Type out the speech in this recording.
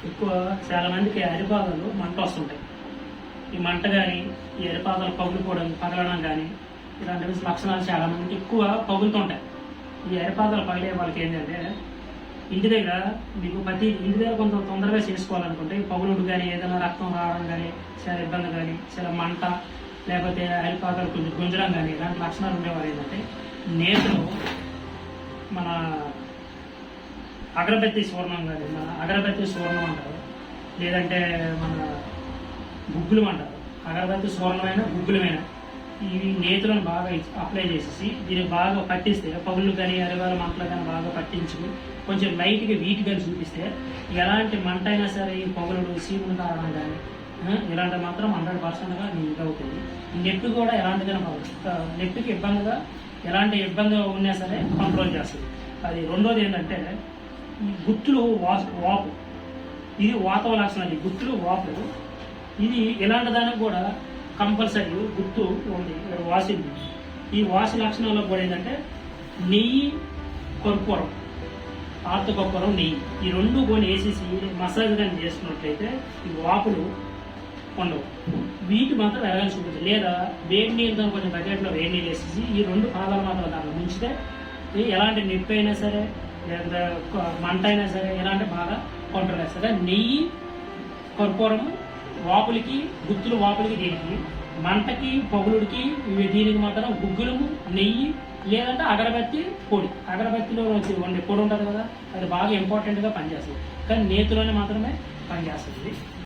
ఎక్కువ చాలా మందికి అరిపాదాలు మంట వస్తుంటాయి. ఈ మంట కానీ ఈ అరిపాదాలు పగలడం కానీ ఇలాంటి లక్షణాలు చాలా మందికి ఎక్కువ పగులుతుంటాయి. ఈ అరిపాదాలు పగిలే వాళ్ళకి ఏంటంటే ఇంటి దగ్గర మీకు ఇంటి దగ్గర కొంత తొందరగా చేసుకోవాలనుకుంటే పగులుడు కానీ ఏదైనా రక్తం రావడం కానీ చాలా ఇబ్బంది కానీ చాలా మంట లేకపోతే అరిపాదాలు కొంచెం గుంజడం కానీ ఇలాంటి లక్షణాలు ఉండేవారు ఏంటంటే నేతలు మన అగరబత్తి సూర్ణం కానీ మన అగరబత్తి సూర్ణం అంటారు, లేదంటే మన గుగ్గులు అంటారు. అగరబత్తి సూర్ణమైన గుగ్గులమైన ఇవి నేతులను బాగా అప్లై చేసేసి దీన్ని బాగా పట్టిస్తే పగుళ్ళు కానీ అరివాల మంటలు కానీ బాగా పట్టించి కొంచెం లైట్గా వీటి కానీ చూపిస్తే ఎలాంటి మంట అయినా సరే ఈ పగులుడు సీములు కావడం కానీ ఇలాంటి మాత్రం 100%గా నీట్ అవుతుంది. నొప్పి కూడా ఎలాంటిదైనా నొప్పికి ఇబ్బందిగా ఎలాంటి ఇబ్బంది ఉన్నా సరే కంట్రోల్ చేస్తుంది. అది రెండోది ఏంటంటే ఈ గుత్తులు వాపు, ఇది వాతవ లక్షణాలు. ఈ గుత్తులు వాపు ఇది ఇలాంటి దానికి కూడా కంపల్సరీ గుర్తు ఉంది వాసింది. ఈ వాసి లక్షణాల్లో కూడా ఏంటంటే నెయ్యి, కర్పూరం, ఆర్తకర్పూరం, నెయ్యి ఈ రెండు కొని వేసేసి మసాజ్ కానీ చేసుకున్నట్లయితే ఈ వాపులు ఉండవు. వీటి మాత్రం ఎలాగని చూపించదు. లేదా వేడి నీళ్ళతో కొంచెం బకెట్లో వేడి నీళ్ళు వేసేసి ఈ రెండు పాదాలు మాత్రం దాంట్లో ముంచితే ఎలాంటి నొప్పి అయినా సరే లేదా మంట అయినా సరే ఎలాంటి బాగా కంట్రోల్ వేస్తారు. నెయ్యి, కర్పూరము వాపులకి, గుత్తులు వాపులకి, దీనికి మంటకి పగులుడికి దీనికి మాత్రం గుగ్గులము, నెయ్యి లేదంటే అగరబత్తి పొడి. అగరబత్తిలో వండే పొడి ఉంటుంది కదా, అది బాగా ఇంపార్టెంట్గా పనిచేస్తుంది. కానీ నేతిలోనే మాత్రమే పనిచేస్తుంది.